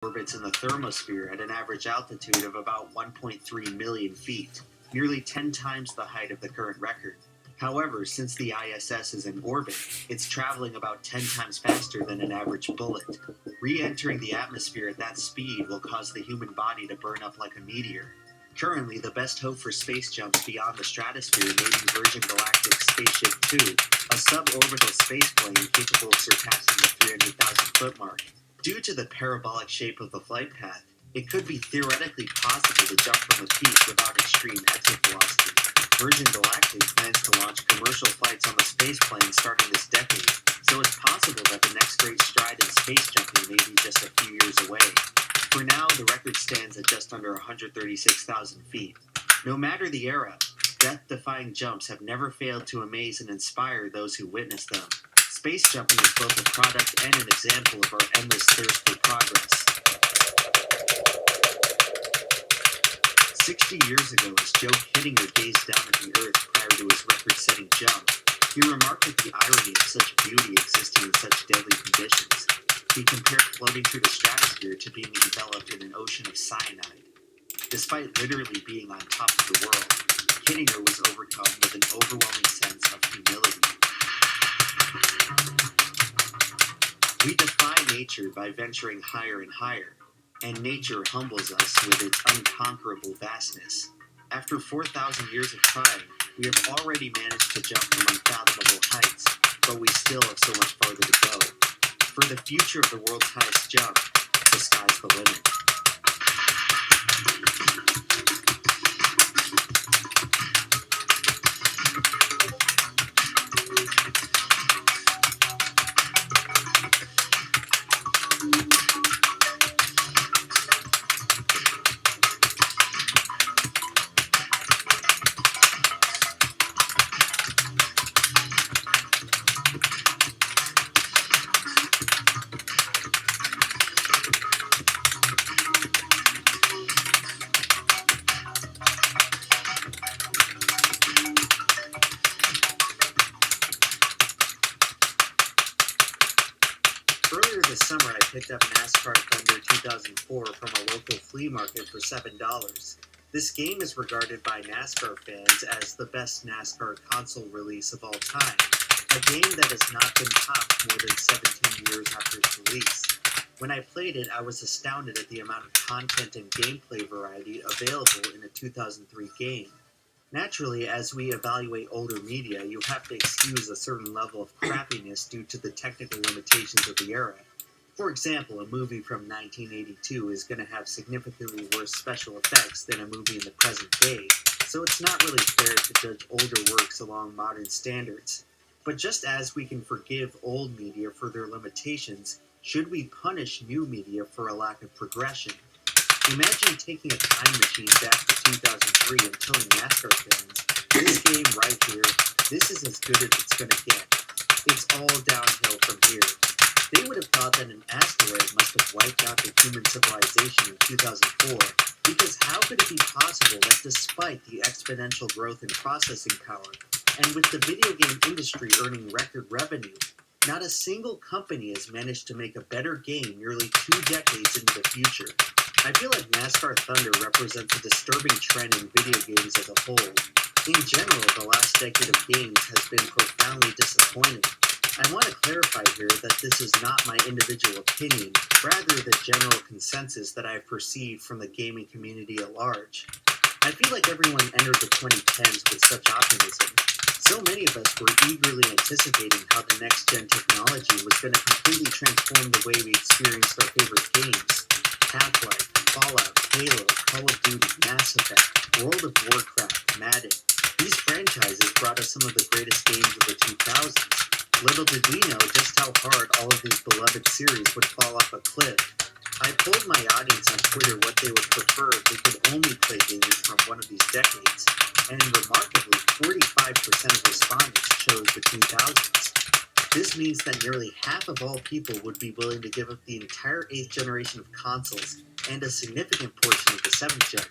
orbits in the thermosphere at an average altitude of about 1.3 million feet, nearly 10 times the height of the current record. However, since the ISS is in orbit, it's traveling about 10 times faster than an average bullet. Re-entering the atmosphere at that speed will cause the human body to burn up like a meteor. Currently, the best hope for space jumps beyond the stratosphere may be Virgin Galactic's Spaceship Two, a suborbital spaceplane capable of surpassing the 300,000-foot mark. Due to the parabolic shape of the flight path, it could be theoretically possible to jump from the peak without extreme exit velocity. Virgin Galactic plans to launch commercial flights on the spaceplane starting this decade, so it's possible that the next great stride in space jumping may be just a few years away. For now, the record stands at just under 136,000 feet. No matter the era, death-defying jumps have never failed to amaze and inspire those who witness them. Space jumping is both a product and an example of our endless thirst for progress. 60 years ago, as Joe Kittinger gazed down at the Earth prior to his record-setting jump, he remarked at the irony of such beauty existing in such deadly conditions. He compared floating through the stratosphere to being enveloped in an ocean of cyanide. Despite literally being on top of the world, Kittinger was overcome with an overwhelming sense of humility. We defy nature by venturing higher and higher, and nature humbles us with its unconquerable vastness. After 4,000 years of trying, we have already managed to jump from unfathomable heights, but we still have so much farther to go. For the future of the world's highest jump, the sky's the limit. Earlier this summer, I picked up NASCAR Thunder 2004 from a local flea market for $7. This game is regarded by NASCAR fans as the best NASCAR console release of all time, a game that has not been topped more than 17 years after its release. When I played it, I was astounded at the amount of content and gameplay variety available in a 2003 game. Naturally, as we evaluate older media, you have to excuse a certain level of crappiness due to the technical limitations of the era. For example, a movie from 1982 is going to have significantly worse special effects than a movie in the present day, so it's not really fair to judge older works along modern standards. But just as we can forgive old media for their limitations, should we punish new media for a lack of progression? Imagine taking a time machine back to 2003 and telling NASCAR fans, this game right here, this is as good as it's going to get. It's all downhill from here. They would have thought that an asteroid must have wiped out the human civilization in 2004, because how could it be possible that despite the exponential growth in processing power, and with the video game industry earning record revenue, not a single company has managed to make a better game nearly 2 decades into the future? I feel like NASCAR Thunder represents a disturbing trend in video games as a whole. In general, the last decade of games has been profoundly disappointing. I want to clarify here that this is not my individual opinion, rather the general consensus that I've perceived from the gaming community at large. I feel like everyone entered the 2010s with such optimism. So many of us were eagerly anticipating how the next-gen technology was going to completely transform the way we experienced our favorite games. Half-Life, Fallout, Halo, Call of Duty, Mass Effect, World of Warcraft, Madden. These franchises brought us some of the greatest games of the 2000s. Little did we know just how hard all of these beloved series would fall off a cliff. I polled my audience on Twitter what they would prefer if they could only play games from one of these decades, and remarkably, 45% of respondents chose the 2000s. This means that nearly half of all people would be willing to give up the entire 8th generation of consoles and a significant portion of the 7th gen.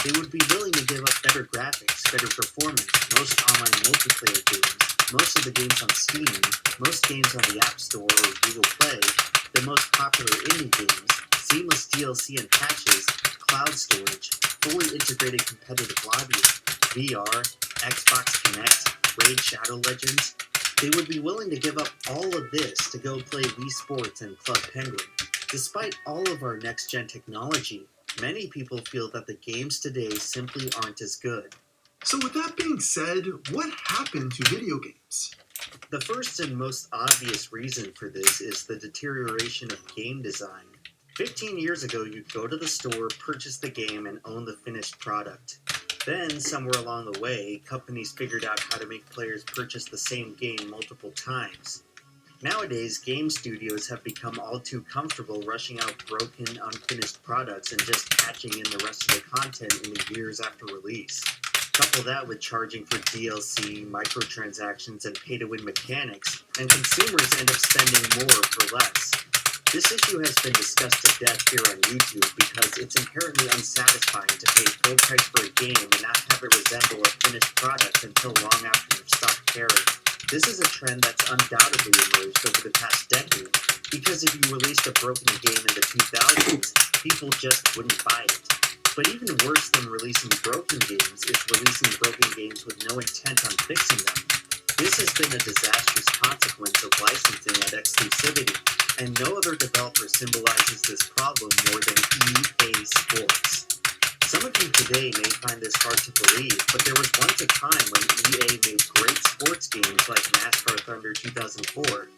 They would be willing to give up better graphics, better performance, most online multiplayer games, most of the games on Steam, most games on the App Store or Google Play, the most popular indie games, seamless DLC and patches, cloud storage, fully integrated competitive lobbying, VR, Xbox Connect, Raid Shadow Legends, they would be willing to give up all of this to go play Wii Sports and Club Penguin. Despite all of our next-gen technology, many people feel that the games today simply aren't as good. So with that being said, what happened to video games? The first and most obvious reason for this is the deterioration of game design. 15 years ago, you'd go to the store, purchase the game, and own the finished product. Then, somewhere along the way, companies figured out how to make players purchase the same game multiple times. Nowadays, game studios have become all too comfortable rushing out broken, unfinished products and just patching in the rest of the content in the years after release. Couple that with charging for DLC, microtransactions, and pay-to-win mechanics, and consumers end up spending more for less. This issue has been discussed to death here on YouTube because it's inherently unsatisfying to pay full price for a game and not have it resemble a finished product until long after you've stopped caring. This is a trend that's undoubtedly emerged over the past decade, because if you released a broken game in the 2000s, people just wouldn't buy it. But even worse than releasing broken games is releasing broken games with no intent on fixing them. This has been a disastrous consequence of licensing and exclusivity, and no other developer symbolizes this problem more than EA Sports. Some of you today may find this hard to believe, but there was once a time when EA made great sports games like NASCAR Thunder 2004.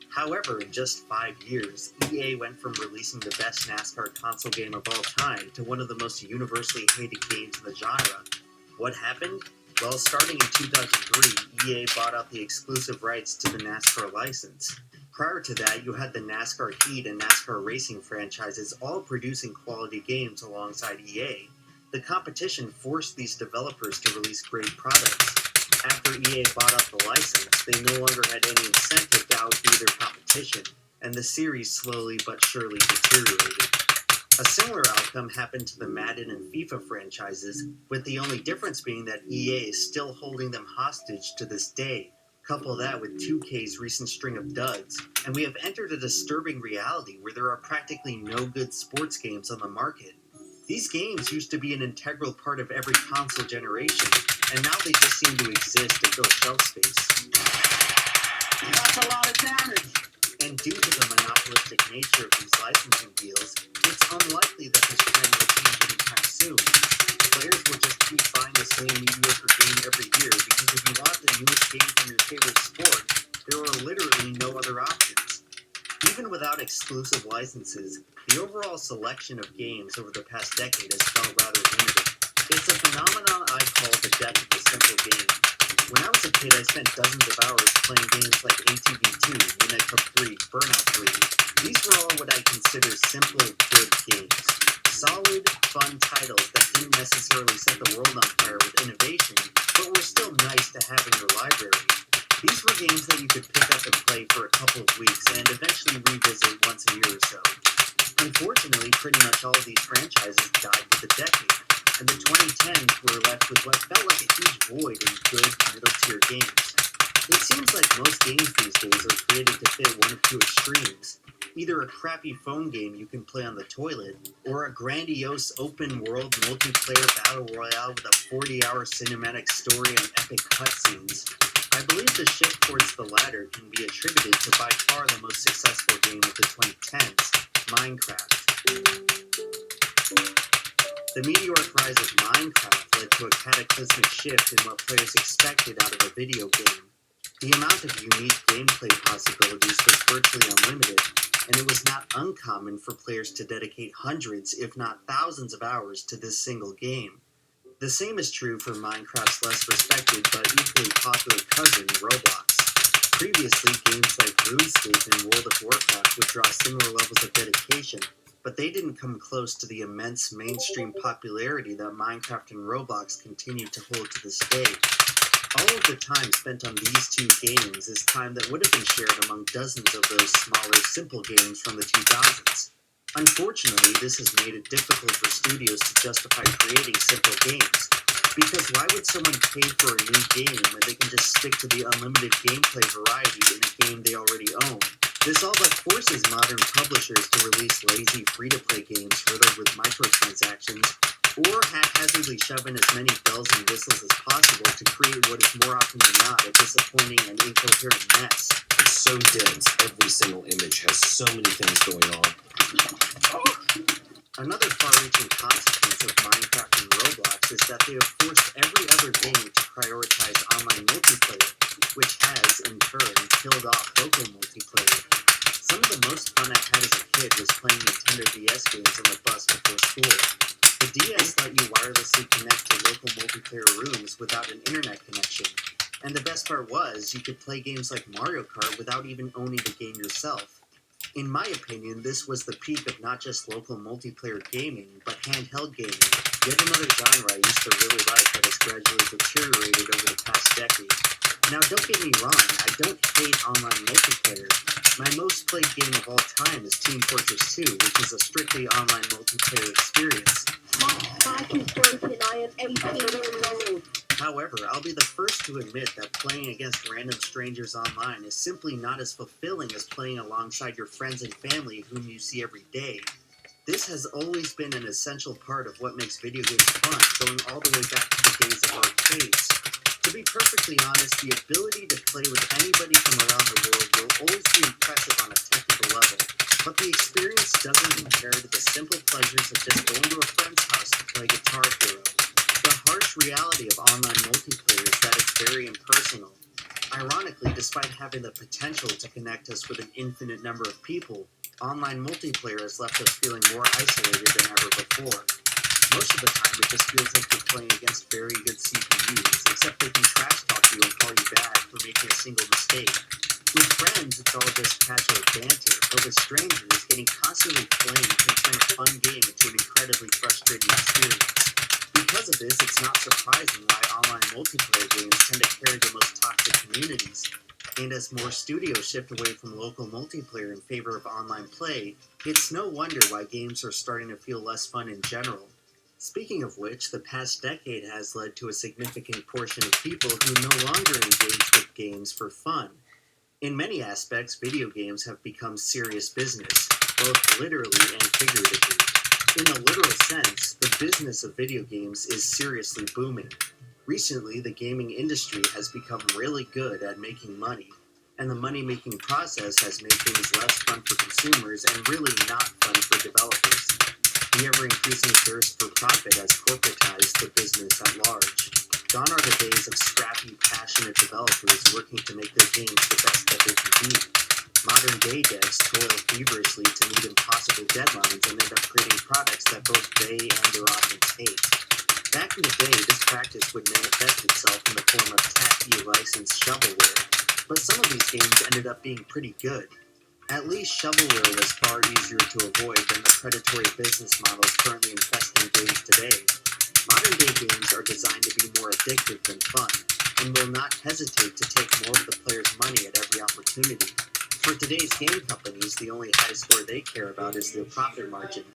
However, in just 5 years, EA went from releasing the best NASCAR console game of all time to one of the most universally hated games in the genre. What happened? Well, starting in 2003, EA bought out the exclusive rights to the NASCAR license. Prior to that, you had the NASCAR Heat and NASCAR Racing franchises all producing quality games alongside EA. The competition forced these developers to release great products. After EA bought out the license, they no longer had any incentive to outdo their competition, and the series slowly but surely deteriorated. A similar outcome happened to the Madden and FIFA franchises, with the only difference being that EA is still holding them hostage to this day. Couple that with 2K's recent string of duds, and we have entered a disturbing reality where there are practically no good sports games on the market. These games used to be an integral part of every console generation, and now they just seem to exist to fill shelf space. That's a lot of damage! And due to the monopolistic nature of these licensing deals, it's unlikely that this trend will change anytime soon. Players will just keep buying the same mediocre game every year because if you want the newest game from your favorite sport, there are literally no other options. Even without exclusive licenses, the overall selection of games over the past decade has felt rather limited. It's a phenomenon I call the death of the simple game. When I was a kid, I spent dozens of hours playing games like ATV2, Midnight Club 3, Burnout 3. These were all what I consider simple, good games. Solid, fun titles that didn't necessarily set the world on fire with innovation, but were still nice to have in your library. These were games that you could pick up and play for a couple of weeks and eventually revisit once a year or so. Unfortunately, pretty much all of these franchises died with the decade, and the 2010s were left with what felt like a huge void in good, middle-tier games. It seems like most games these days are created to fit one of two extremes. Either a crappy phone game you can play on the toilet, or a grandiose open-world multiplayer battle royale with a 40-hour cinematic story and epic cutscenes. I believe the shift towards the latter can be attributed to by far the most successful game of the 2010s, Minecraft. The meteoric rise of Minecraft led to a cataclysmic shift in what players expected out of a video game. The amount of unique gameplay possibilities was virtually unlimited, and it was not uncommon for players to dedicate hundreds, if not thousands of hours to this single game. The same is true for Minecraft's less respected but equally popular cousin, Roblox. Previously, games like RuneScape and World of Warcraft would draw similar levels of dedication, but they didn't come close to the immense mainstream popularity that Minecraft and Roblox continue to hold to this day. All of the time spent on these two games is time that would have been shared among dozens of those smaller, simple games from the 2000s. Unfortunately, this has made it difficult for studios to justify creating simple games, because why would someone pay for a new game when they can just stick to the unlimited gameplay variety in a game they already own? This all but forces modern publishers to release lazy free-to-play games riddled with microtransactions, or haphazardly shove in as many bells and whistles as possible to create what is more often than not a disappointing and incoherent mess. It's so dense, every single image has so many things going on. Another far-reaching consequence of Minecraft and Roblox is that they have forced every other game to prioritize online multiplayer, which has, in turn, killed off local multiplayer. Some of the most fun I had as a kid was playing Nintendo DS games on the bus before school. The DS let you wirelessly connect to local multiplayer rooms without an internet connection. And the best part was, you could play games like Mario Kart without even owning the game yourself. In my opinion, this was the peak of not just local multiplayer gaming, but handheld gaming, yet another genre I used to really like that has gradually deteriorated over the past decade. Now, don't get me wrong, I don't hate online multiplayer. My most played game of all time is Team Fortress 2, which is a strictly online multiplayer experience. My back is broken. I am 18 years old. However, I'll be the first to admit that playing against random strangers online is simply not as fulfilling as playing alongside your friends and family whom you see every day. This has always been an essential part of what makes video games fun, going all the way back to the days of arcades. To be perfectly honest, the ability to play with anybody from around the world will always be impressive on a technical level, but the experience doesn't compare to the simple pleasures of just going to a friend's house to play Guitar Hero. The harsh reality of online multiplayer is that it's very impersonal. Ironically, despite having the potential to connect us with an infinite number of people, online multiplayer has left us feeling more isolated than ever before. Most of the time, it just feels like you're playing against very good CPUs, except they can trash talk you and call you bad for making a single mistake. With friends, it's all just casual banter, but with strangers, getting constantly flamed can turn a fun game into an incredibly frustrating experience. Because of this, it's not surprising why online multiplayer games tend to carry the most toxic communities. And as more studios shift away from local multiplayer in favor of online play, it's no wonder why games are starting to feel less fun in general. Speaking of which, the past decade has led to a significant portion of people who no longer engage with games for fun. In many aspects, video games have become serious business, both literally and figuratively. In the literal sense, the business of video games is seriously booming. Recently, the gaming industry has become really good at making money, and the money-making process has made things less fun for consumers and really not fun for developers. The ever-increasing thirst for profit has corporatized the business at large. Gone are the days of scrappy, passionate developers working to make their games the best that they can be. Modern-day devs toil feverishly to meet impossible deadlines and end up creating products that both they and their audience hate. Back in the day, this practice would manifest itself in the form of tacky licensed shovelware, but some of these games ended up being pretty good. At least shovelware was far easier to avoid than the predatory business models currently infesting games today. Modern-day games are designed to be more addictive than fun, and will not hesitate to take more of the player's money at every opportunity. For today's game companies, the only high score they care about is their profit margin.